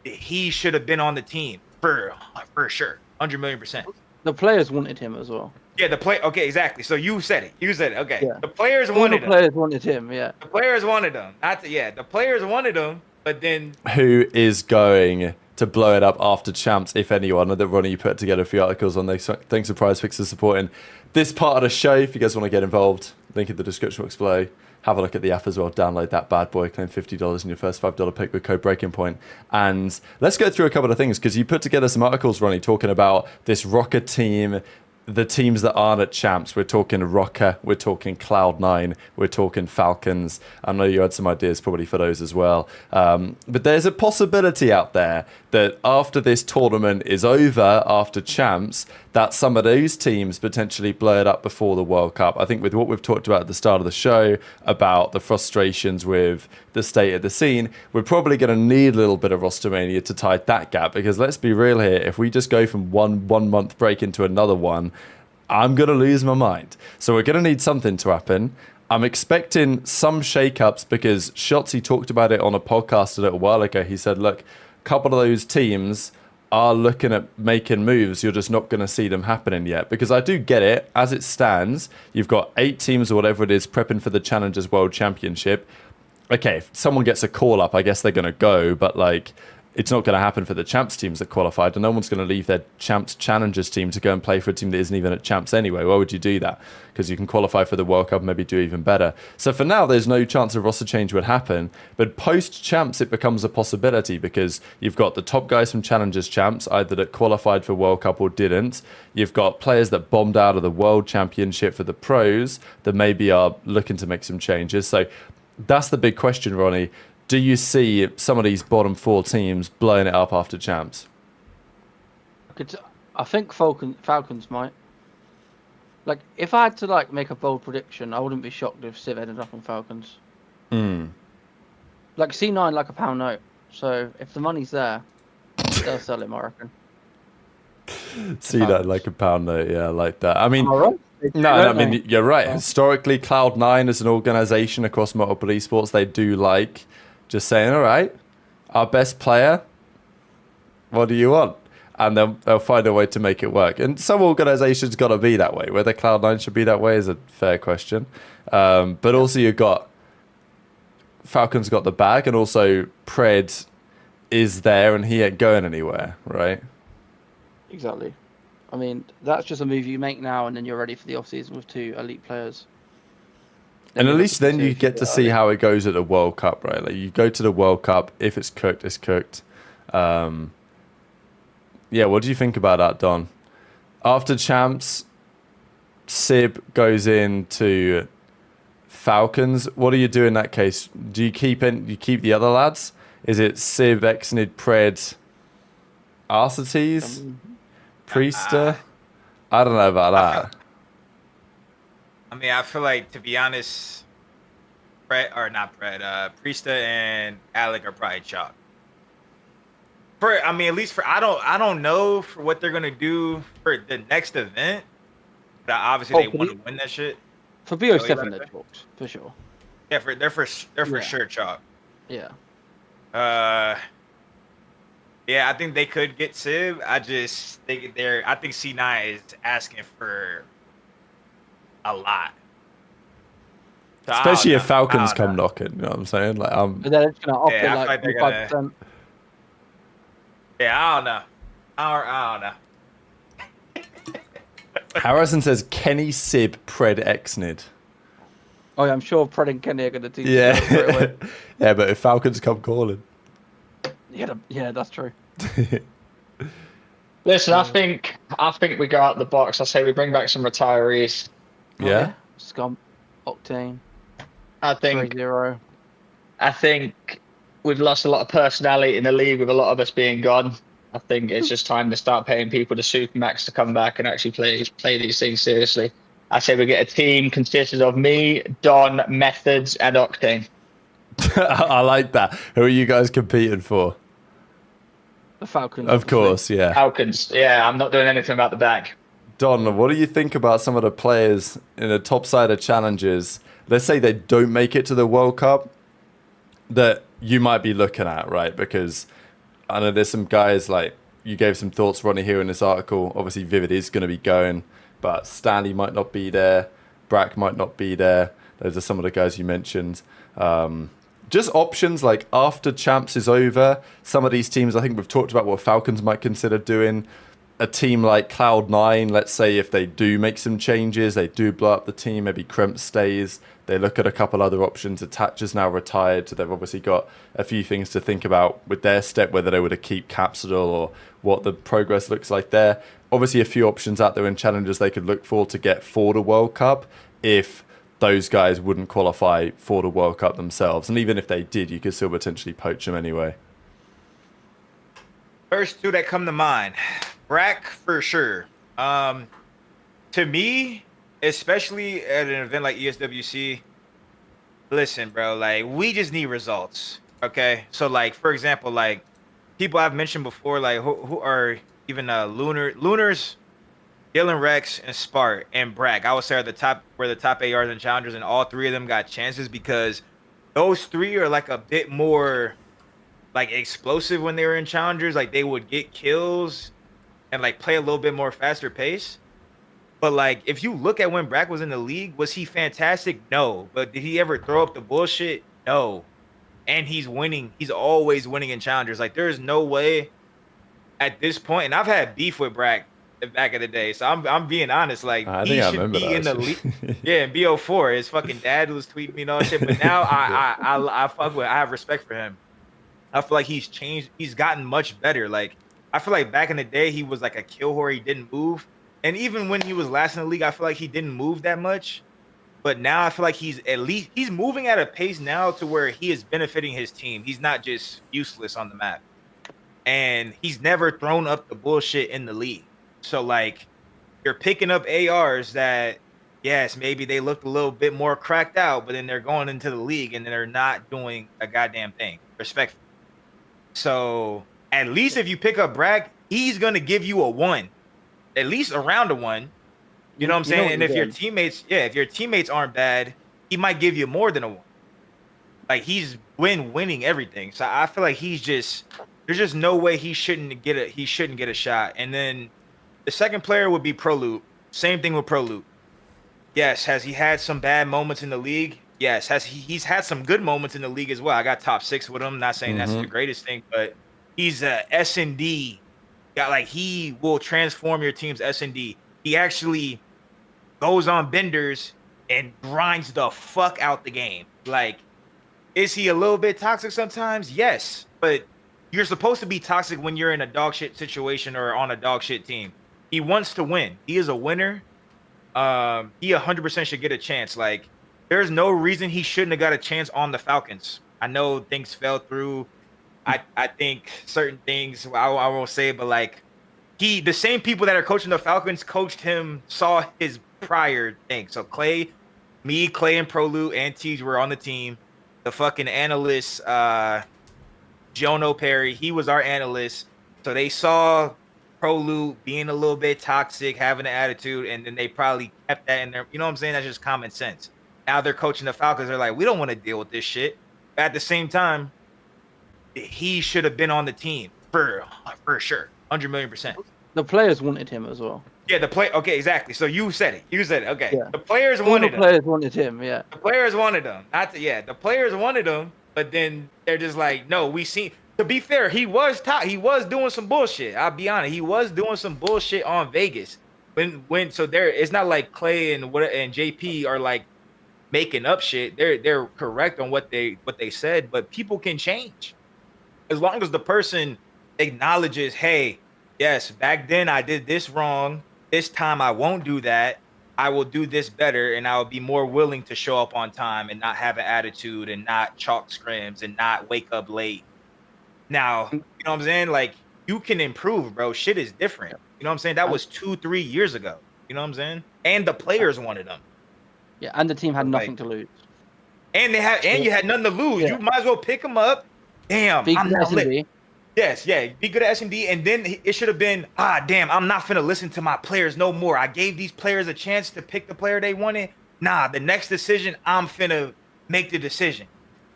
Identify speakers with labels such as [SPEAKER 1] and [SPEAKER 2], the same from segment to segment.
[SPEAKER 1] he should have been on the team for sure, 100 million%.
[SPEAKER 2] The players wanted him as well.
[SPEAKER 1] Yeah, the play. Okay, exactly. So you said it. Okay,
[SPEAKER 2] Yeah.
[SPEAKER 1] the players
[SPEAKER 2] All
[SPEAKER 1] wanted
[SPEAKER 2] the
[SPEAKER 1] him.
[SPEAKER 2] players wanted him. Yeah.
[SPEAKER 1] The players wanted him. The players wanted him, but then
[SPEAKER 3] Who is going to blow it up after champs, if anyone? That Ronnie, you put together a few articles on this. Thanks for Prize Picks for supporting this part of the show. If you guys want to get involved, link in the description box below. Have a look at the app as well. Download that bad boy. Claim $50 in your first $5 pick with code Breaking Point. And let's go through a couple of things, because you put together some articles, Ronnie, talking about this Rocket team, the teams that aren't at champs. We're talking Rocker, we're talking Cloud9, we're talking Falcons. I know you had some ideas probably for those as well. But there's a possibility out there that after this tournament is over, after champs, that some of those teams potentially blow it up before the World Cup. I think with what we've talked about at the start of the show, about the frustrations with the state of the scene, we're probably going to need a little bit of Rostermania to tide that gap, because let's be real here, if we just go from one month break into another one, I'm going to lose my mind. So we're going to need something to happen. I'm expecting some shake-ups, because Shotzi talked about it on a podcast a little while ago. He said, look, a couple of those teams are looking at making moves. You're just not going to see them happening yet, because I do get it. As it stands, you've got 8 teams or whatever it is prepping for the Challengers World Championship. Okay, if someone gets a call up, I guess they're going to go, but like, it's not going to happen for the champs teams that qualified, and no one's going to leave their champs challengers team to go and play for a team that isn't even at champs anyway. Why would you do that? Because you can qualify for the World Cup and maybe do even better. So for now, there's no chance of roster change would happen, but post champs it becomes a possibility, because you've got the top guys from challengers champs either that qualified for World Cup or didn't. You've got players that bombed out of the World Championship for the pros that maybe are looking to make some changes. So that's the big question, Ronnie. Do you see some of these bottom 4 teams blowing it up after champs?
[SPEAKER 2] I think Falcons might. Like, if I had to like make a bold prediction, I wouldn't be shocked if Civ ended up on Falcons. Like C9, like a pound note. So if the money's there, they'll sell him, I reckon.
[SPEAKER 3] See that like a pound note, yeah, I like that. I mean,
[SPEAKER 2] Right?
[SPEAKER 3] no, I mean, you're right. Historically, Cloud9 as an organization across multiple esports, they do like just saying, all right, our best player, what do you want? And they'll find a way to make it work. And some organizations got to be that way. Whether Cloud9 should be that way is a fair question. But also you've got Falcons got the bag, and also Pred is there and he ain't going anywhere, right?
[SPEAKER 2] Exactly. I mean, that's just a move you make now, and then you're ready for the off-season with 2 elite players.
[SPEAKER 3] And at least then you get to see how it goes at the World Cup, right? Like, you go to the World Cup, if it's cooked, it's cooked. Yeah, what do you think about that, Don? After champs, Sib goes into Falcons. What do you do in that case? Do you keep the other lads? Is it Sib, Exnid, Pred, Arcetes, Priester? I don't know about that.
[SPEAKER 1] I mean, I feel like, to be honest, Priesta and Alec are probably chalk. At least I don't know for what they're gonna do for the next event. But obviously they want to win that shit.
[SPEAKER 2] For BO7, they're chalked, for sure.
[SPEAKER 1] Yeah, they're for sure chalk.
[SPEAKER 2] Yeah.
[SPEAKER 1] Yeah, I think they could get Civ. I think C9 is asking for a lot. So
[SPEAKER 3] especially if Falcons come knocking, you know what I'm saying? Like,
[SPEAKER 2] but they're just gonna up it like 5%.
[SPEAKER 1] Yeah, I don't know. I don't know.
[SPEAKER 3] Harrison says Kenny, Sib, Pred, Exnid.
[SPEAKER 2] Oh yeah, I'm sure Pred and Kenny are gonna do.
[SPEAKER 3] Yeah, yeah, but if Falcons come calling,
[SPEAKER 2] yeah, that's true.
[SPEAKER 4] Listen, I think we go out the box. I say we bring back some retirees.
[SPEAKER 3] Yeah.
[SPEAKER 2] Scum, Octane.
[SPEAKER 4] I think
[SPEAKER 2] 0.
[SPEAKER 4] I think we've lost a lot of personality in the league with a lot of us being gone. I think it's just time to start paying people to supermax to come back and actually play these things seriously. I say we get a team consisted of me, Don, Methods, and Octane.
[SPEAKER 3] I like that. Who are you guys competing for?
[SPEAKER 2] The Falcons.
[SPEAKER 3] Of course, yeah.
[SPEAKER 4] Falcons. Yeah, I'm not doing anything about the bag.
[SPEAKER 3] Don, what do you think about some of the players in the top side of challenges? Let's say they don't make it to the World Cup, that you might be looking at, right? Because I know there's some guys like you gave some thoughts, Ronnie, here in this article. Obviously, Vivid is going to be going, but Stanley might not be there. Brack might not be there. Those are some of the guys you mentioned. Just options like after Champs is over, some of these teams, I think we've talked about what Falcons might consider doing. A team like Cloud9, let's say if they do make some changes, they do blow up the team, maybe Kremp stays, they look at a couple other options. Attacher's now retired, so they've obviously got a few things to think about with their step, whether they were to keep Capsidal or what the progress looks like there. Obviously a few options out there in challenges they could look for to get for the World Cup if those guys wouldn't qualify for the World Cup themselves. And even if they did, you could still potentially poach them anyway.
[SPEAKER 1] First two that come to mind. Brack for sure. To me, especially at an event like ESWC, listen, bro, like we just need results. Okay. So like, for example, like people I've mentioned before, like who are even Lunars, Dylan Rex and Spart and Brack, I would say are the top ARs and challengers, and all three of them got chances because those three are like a bit more like explosive when they were in challengers. Like they would get kills and like play a little bit more faster pace. But like if you look at when Brack was in the league, was he fantastic? No. But did he ever throw up the bullshit? No. And he's winning. He's always winning in challengers. Like there's no way at this point, and I've had beef with Brack back in the day, so I'm being honest. Like he should be in the league. Yeah, in BO4, his fucking dad was tweeting me and all that shit. But now I fuck with. I have respect for him. I feel like he's changed. He's gotten much better. Like I feel like back in the day he was like a kill whore. He didn't move, and even when he was last in the league, I feel like he didn't move that much. But now I feel like he's moving at a pace now to where he is benefiting his team. He's not just useless on the map, and he's never thrown up the bullshit in the league. So like you're picking up ARs that, yes, maybe they look a little bit more cracked out, but then they're going into the league and they're not doing a goddamn thing. Respectfully. So at least if you pick up Brack, he's gonna give you a 1, at least around a 1. You know what I'm saying? And if your teammates aren't bad, he might give you more than a 1. Like he's winning everything. So I feel like there's just no way he shouldn't get a shot. And then the second player would be Prolute. Same thing with Prolute. Yes, has he had some bad moments in the league? Yes. He's had some good moments in the league as well. I got top 6 with him. Not saying that's the greatest thing, but he's a S&D. He will transform your team's S&D. He actually goes on benders and grinds the fuck out the game. Like, is he a little bit toxic sometimes? Yes, but you're supposed to be toxic when you're in a dog shit situation or on a dog shit team. He wants to win. He is a winner. He 100% should get a chance. Like, there's no reason he shouldn't have got a chance on the Falcons. I know things fell through. I think certain things, I won't say it, but like the same people that are coaching the Falcons coached him, saw his prior thing. So Clay and Prolute and Tej were on the team. The fucking analyst, Jono Perry, he was our analyst. So they saw Prolute being a little bit toxic, having an attitude, and then they probably kept that in there. You know what I'm saying? That's just common sense. Now they're coaching the Falcons. They're like, we don't want to deal with this shit. But at the same time, he should have been on the team for sure, 100 million %.
[SPEAKER 2] The players wanted him as well.
[SPEAKER 1] Yeah, Okay, exactly. So you said it. Okay,
[SPEAKER 2] yeah.
[SPEAKER 1] The players
[SPEAKER 2] All
[SPEAKER 1] wanted
[SPEAKER 2] the players wanted him. Yeah.
[SPEAKER 1] The players wanted him. The players wanted him, but then they're just like, no. We seen. To be fair, he was doing some bullshit. I'll be honest. He was doing some bullshit on Vegas. It's not like Clay and JP are like making up shit. They're correct on what they said, but people can change. As long as the person acknowledges, hey, yes, back then I did this wrong. This time I won't do that. I will do this better, and I will be more willing to show up on time and not have an attitude and not chalk scrims and not wake up late. Now, you know what I'm saying? Like, you can improve, bro. Shit is different. You know what I'm saying? That was 2-3 years ago. You know what I'm saying? And the players wanted them.
[SPEAKER 2] Yeah, and the team had nothing to lose.
[SPEAKER 1] And you had nothing to lose. Yeah. You might as well pick them up. Damn, I'm not lit. Yes, yeah, be good at S&D, and then it should have been, damn, I'm not finna listen to my players no more. I gave these players a chance to pick the player they wanted. Nah, the next decision, I'm finna make the decision.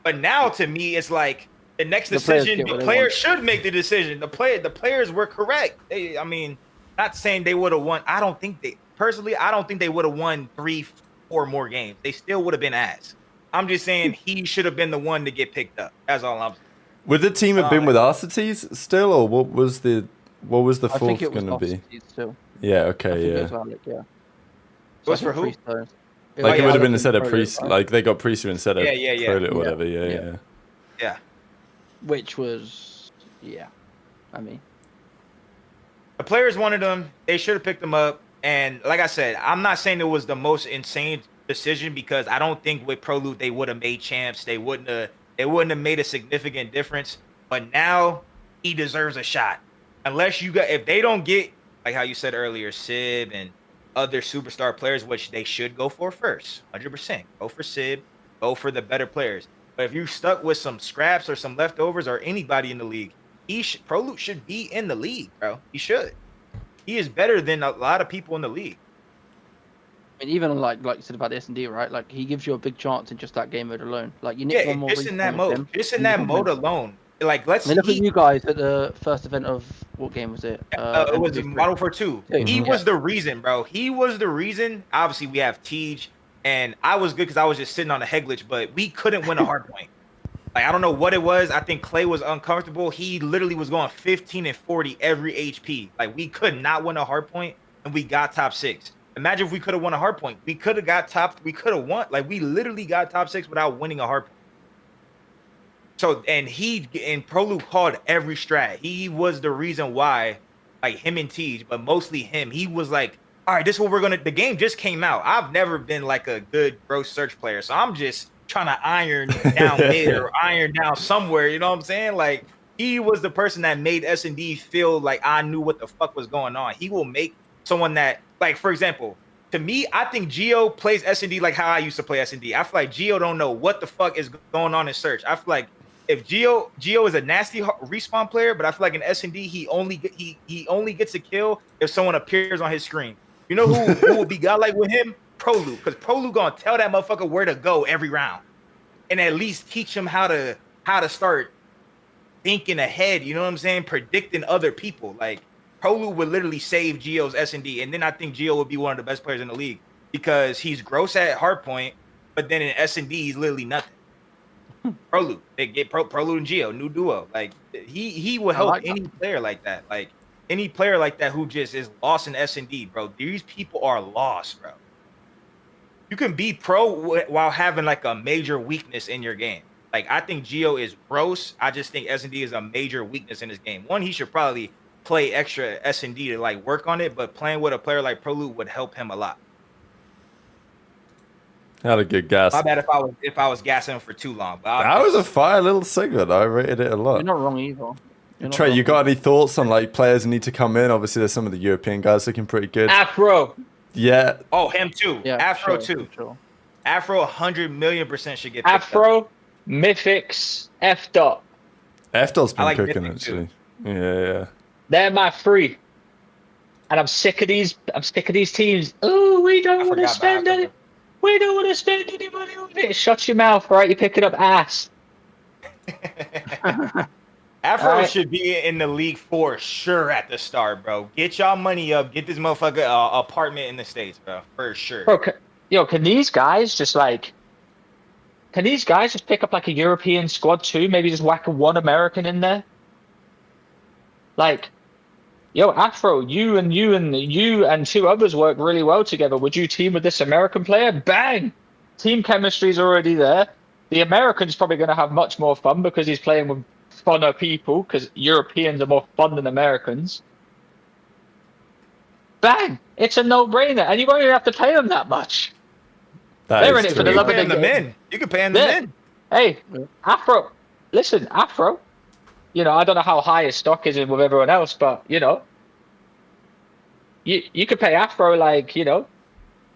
[SPEAKER 1] But now, to me, it's like, The next
[SPEAKER 2] The players
[SPEAKER 1] decision,
[SPEAKER 2] get
[SPEAKER 1] the
[SPEAKER 2] what they
[SPEAKER 1] players
[SPEAKER 2] want.
[SPEAKER 1] should make the decision. The players were correct. I mean, not saying they would have won. I don't think they would have won 3-4 more games. They still would have been ass. I'm just saying he should have been the one to get picked up. That's all I'm saying.
[SPEAKER 3] Would the team have been with Arcites still, or what was the
[SPEAKER 2] I
[SPEAKER 3] fourth
[SPEAKER 2] think it was
[SPEAKER 3] going to be?
[SPEAKER 2] Arcites still.
[SPEAKER 3] Yeah,
[SPEAKER 2] I
[SPEAKER 3] okay,
[SPEAKER 2] think it
[SPEAKER 3] yeah.
[SPEAKER 2] was Alec, yeah.
[SPEAKER 1] It was
[SPEAKER 2] I
[SPEAKER 1] for
[SPEAKER 2] think
[SPEAKER 1] who?
[SPEAKER 2] Freestone.
[SPEAKER 3] Like, it would have been instead of
[SPEAKER 2] Pro
[SPEAKER 3] Priest,
[SPEAKER 2] League, right?
[SPEAKER 3] like they got Priest instead of
[SPEAKER 1] Yeah.
[SPEAKER 3] Pro League or
[SPEAKER 2] Yeah.
[SPEAKER 3] whatever. Yeah,
[SPEAKER 2] Yeah.
[SPEAKER 3] yeah.
[SPEAKER 1] Yeah.
[SPEAKER 2] Which was, yeah. I mean,
[SPEAKER 1] The players wanted them. They should have picked them up. And like I said, I'm not saying it was the most insane decision because I don't think with Pro Loot they would have made champs. They wouldn't have made a significant difference. But now he deserves a shot. If they don't get, like how you said earlier, Sib and other superstar players, which they should go for first, 100%. Go for Sib, go for the better players. But if you're stuck with some scraps or some leftovers or anybody in the league, Pro Loot should be in the league, bro. He should. He is better than a lot of people in the league.
[SPEAKER 2] I mean, even like you said about the S&D, right? Like he gives you a big chance in just that game mode alone. Like you need one more.
[SPEAKER 1] Just in that
[SPEAKER 2] respawn with
[SPEAKER 1] mode.
[SPEAKER 2] him,
[SPEAKER 1] Just in
[SPEAKER 2] and
[SPEAKER 1] that
[SPEAKER 2] you
[SPEAKER 1] mode
[SPEAKER 2] win.
[SPEAKER 1] alone. Like, let's
[SPEAKER 2] I mean, look at
[SPEAKER 1] he-
[SPEAKER 2] you guys at the first event of what game was it?
[SPEAKER 1] it was
[SPEAKER 2] MW3.
[SPEAKER 1] Model 4-2.
[SPEAKER 2] Yeah,
[SPEAKER 1] He
[SPEAKER 2] mhm.
[SPEAKER 1] was the reason, bro. He was the reason. Obviously, we have Tej, and I was good because I was just sitting on a head glitch, but we couldn't win a hard point. Like, I don't know what it was. I think Clay was uncomfortable. He literally was going 15 and 40 every HP. Like, we could not win a hard point, and we got top 6. Imagine if we could have won a hard point. We could have won. Like, we literally got top 6 without winning a hard point. So, and Pro Loot called every strat. He was the reason why, like him and Tej, but mostly him. He was like, all right, this is what we're going to, the game just came out. I've never been like a good gross search player. So I'm just trying to iron down mid or iron down somewhere. You know what I'm saying? Like, he was the person that made S&D feel like I knew what the fuck was going on. He will make someone that, like, for example, to me, I think Geo plays S&D like how I used to play S&D. I feel like Geo don't know what the fuck is going on in search. I feel like if Geo is a nasty respawn player, but I feel like in S&D he only gets a kill if someone appears on his screen. You know who would be godlike with him? Pro Loot, because Pro Loot gonna tell that motherfucker where to go every round, and at least teach him how to start thinking ahead. You know what I'm saying? Predicting other people. Like, Pro Loot would literally save Geo's S&D, and then I think Geo would be one of the best players in the league because he's gross at hardpoint, but then in S&D he's literally nothing. Pro Loot, they get Pro Loot and Geo, new duo. Like, he will help
[SPEAKER 2] like
[SPEAKER 1] any player like that. Like, any player like that who just is lost in S&D, bro. These people are lost, bro. You can be pro while having like a major weakness in your game. Like, I think Geo is gross. I just think S&D is a major weakness in his game. One, he should probably play extra S&D to like work on it, but playing with a player like Pro Loot would help him a lot.
[SPEAKER 3] Had a good gas.
[SPEAKER 1] My bad if I was gassing him for too long. But
[SPEAKER 3] That was a fire little segment. I rated it a
[SPEAKER 2] You're
[SPEAKER 3] lot.
[SPEAKER 2] not wrong either. You're not
[SPEAKER 3] Trey,
[SPEAKER 2] wrong
[SPEAKER 3] you got
[SPEAKER 2] either.
[SPEAKER 3] any thoughts on like players who need to come in? Obviously, there's some of the European guys looking pretty good.
[SPEAKER 4] Afro.
[SPEAKER 3] Yeah,
[SPEAKER 1] Oh, him too.
[SPEAKER 2] Yeah,
[SPEAKER 1] Afro
[SPEAKER 2] sure,
[SPEAKER 1] too.
[SPEAKER 2] Sure.
[SPEAKER 1] Afro 100,000,000% should get picked up.
[SPEAKER 4] Afro, Mythics, F dot.
[SPEAKER 3] F-Dot's been
[SPEAKER 1] I like
[SPEAKER 3] cooking
[SPEAKER 1] Mythic
[SPEAKER 3] actually. Yeah.
[SPEAKER 4] They're my three. And I'm sick of these teams. Oh, we don't want to
[SPEAKER 1] forgot
[SPEAKER 4] spend
[SPEAKER 1] about
[SPEAKER 4] any. We don't want to spend any money on it. Shut your mouth, right? You're picking up ass.
[SPEAKER 1] Afro
[SPEAKER 4] Alright.
[SPEAKER 1] should be in the league for sure at the start, bro. Get y'all money up. Get this motherfucker apartment in the States, bro. For sure.
[SPEAKER 4] Bro, can these guys just pick up like a European squad too? Maybe just whack one American in there? Like, yo, Afro, you and two others work really well together. Would you team with this American player? Bang! Team chemistry's already there. The American's probably going to have much more fun because he's playing with funner people, because Europeans are more fun than Americans. Bang! It's a no-brainer, and you won't even have to pay them that much. They're in it for the
[SPEAKER 1] You
[SPEAKER 4] love
[SPEAKER 1] can
[SPEAKER 4] of
[SPEAKER 1] pay
[SPEAKER 4] the
[SPEAKER 1] them
[SPEAKER 4] game.
[SPEAKER 1] in. You can pay them in.
[SPEAKER 4] Hey,
[SPEAKER 2] Yeah.
[SPEAKER 4] Afro, listen, Afro, you know, I don't know how high his stock is with everyone else, but, you know, you could pay Afro, like, you know,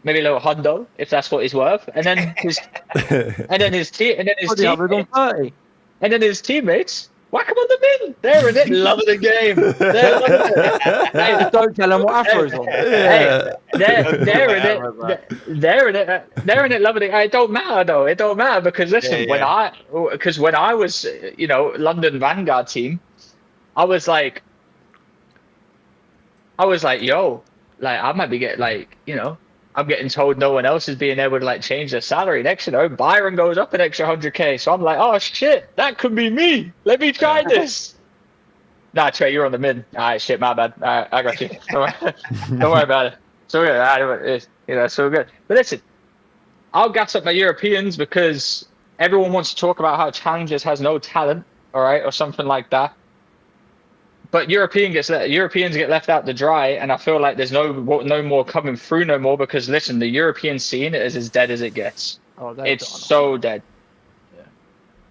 [SPEAKER 4] maybe a little hundo, if that's what he's worth, and then his
[SPEAKER 2] Bloody hell, we're on 30.
[SPEAKER 4] teammates, Whack them on the bin. They're in it, loving the game. They're loving it.
[SPEAKER 2] Hey, don't tell them what Afro's on.
[SPEAKER 4] Hey, they're in it. They're in it. They're in it, loving it. It don't matter though. It don't matter because listen, when I was, London Vanguard team, I was like, yo, like I might be getting I'm getting told no one else is being able to like change their salary. Next, Byron goes up an extra 100K. So I'm like, oh shit, that could be me. Let me try this. Nah, Trey, you're on the min. All right, shit, my bad. All right, I got you. Don't worry about it. So good. It's so good. But listen, I'll gas up my Europeans because everyone wants to talk about how Challengers has no talent, all right, or something like that. But Europeans get left out to dry, and I feel like there's no more coming through no more because listen, the European scene is as dead as it gets.
[SPEAKER 2] Oh,
[SPEAKER 4] it's so dead. Yeah.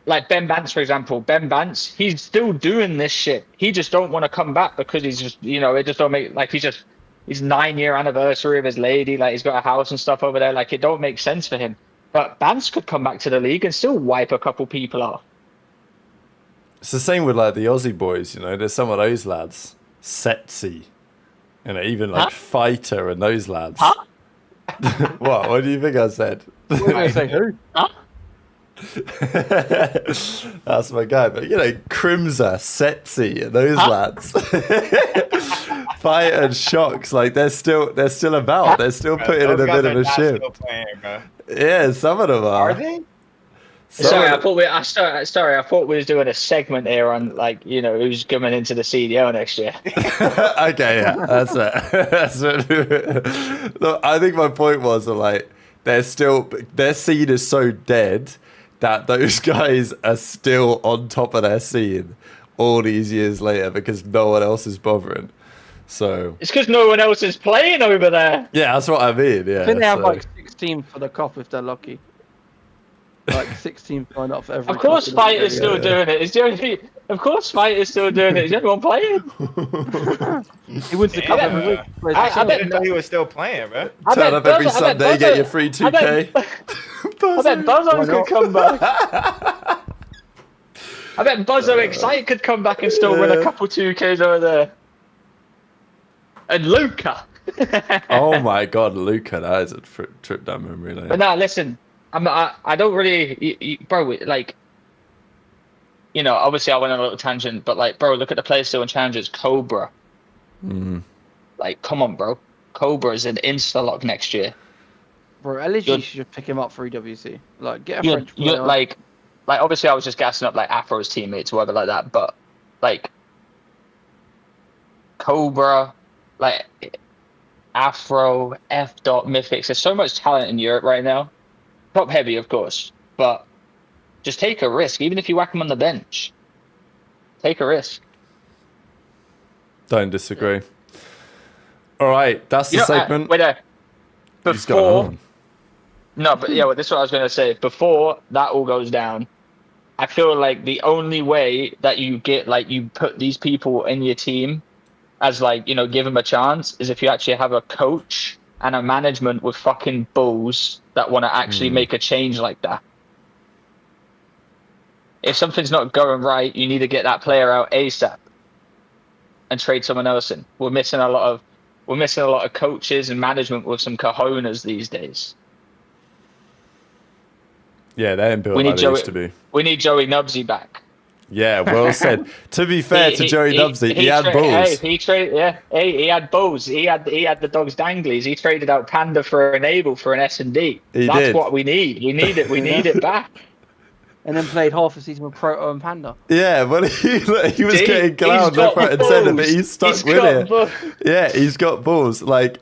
[SPEAKER 4] Like Ben Bance, for example. Ben Bance, he's still doing this shit. He just don't want to come back because he's just, it just don't make like his 9-year anniversary of his lady, like he's got a house and stuff over there. Like it don't make sense for him. But Bance could come back to the league and still wipe a couple people off.
[SPEAKER 3] It's the same with like the Aussie boys, There's some of those lads, Setsy, even like Fighter and those lads.
[SPEAKER 4] Huh?
[SPEAKER 3] What do you think I said?
[SPEAKER 2] What did I say? Who?
[SPEAKER 4] Huh?
[SPEAKER 3] That's my guy, but Crimza, Setsy, and those lads. Fighter and Shocks, like they're still about. They're still putting in a bit of a shift. Yeah, some of them are.
[SPEAKER 1] Are they?
[SPEAKER 4] Sorry, I thought we was doing a segment here on who's coming into the CDL next year.
[SPEAKER 3] Okay, yeah, that's it. That's it. Look, I think my point was that their scene is so dead that those guys are still on top of their scene all these years later because no one else is bothering. So
[SPEAKER 4] it's because no one else is playing over there.
[SPEAKER 3] Yeah, that's what I mean. Yeah,
[SPEAKER 2] I think they have like 16 for the COP if they're lucky. Like 16 sign up for every.
[SPEAKER 4] Of course, Fight is still doing it. Of course, Fight is still doing it. Is everyone playing?
[SPEAKER 2] He wins the cup every week.
[SPEAKER 1] I bet he was still playing, bro.
[SPEAKER 3] Turn up every Sunday, get your free 2K.
[SPEAKER 4] I bet Buzzo could come back. I bet Buzzo Excite could come back and still win a couple 2Ks over there. And Luca.
[SPEAKER 3] Oh my God, Luca! That is a trip down memory lane.
[SPEAKER 4] But now, listen. I don't really, bro. Obviously I went on a little tangent, but bro, look at the players still in challenges. Cobra.
[SPEAKER 3] Mm-hmm.
[SPEAKER 4] Come on, bro. Cobra is an insta lock next year.
[SPEAKER 2] Bro, LG should pick him up for EWC. Get a French player.
[SPEAKER 4] Obviously I was just gassing up Afro's teammates or whatever like that, but Cobra, Afro, F. Mythics. There's so much talent in Europe right now. Top heavy, of course, but just take a risk. Even if you whack them on the bench, take a risk.
[SPEAKER 3] Don't disagree. All right, that's the segment.
[SPEAKER 4] This is what I was going to say. Before that all goes down, I feel like the only way that you get you put these people in your team as give them a chance is if you actually have a coach and a management with fucking balls that want to actually make a change like that. If something's not going right, you need to get that player out ASAP and trade someone else in. We're missing a lot of coaches and management with some cojones these days.
[SPEAKER 3] Yeah, they ain't built like they used to be.
[SPEAKER 4] We need Joey Nubsy back.
[SPEAKER 3] Yeah, well said. To be fair to Joey Nubsy, he had balls.
[SPEAKER 4] He had balls. He had the dog's danglies. He traded out Panda for an Able for an S&D. That's what we need. We need it. We need it back.
[SPEAKER 2] And then played half a season with Proto and Panda.
[SPEAKER 3] Yeah, well, he was getting clowned left, right, and centre, but he's stuck with it. Yeah, he's got balls. I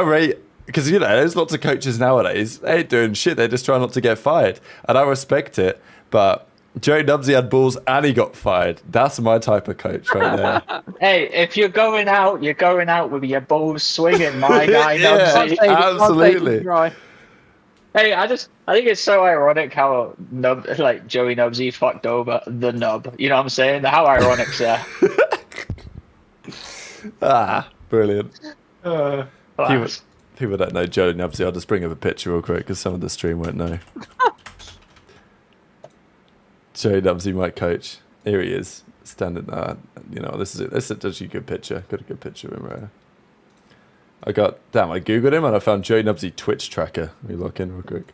[SPEAKER 3] rate. Because, there's lots of coaches nowadays. They ain't doing shit. They're just trying not to get fired. And I respect it. But Joey Nubsy had balls and he got fired. That's my type of coach right there.
[SPEAKER 4] Hey, if you're going out with your balls swinging, my guy.
[SPEAKER 3] Yeah,
[SPEAKER 4] Nubsy.
[SPEAKER 3] Absolutely.
[SPEAKER 4] Hey, I think it's so ironic how Joey Nubsy fucked over the nub. You know what I'm saying? How ironic's that?
[SPEAKER 3] Brilliant.
[SPEAKER 4] People
[SPEAKER 3] People don't know Joey Nubsy. I'll just bring up a picture real quick because some of the stream won't know. Joey Nubsy might coach. Here he is, standing there. You know, this is actually a good picture. Got a good picture of him right here. I googled him and I found Joey Nubsy Twitch tracker. Let me look in real quick.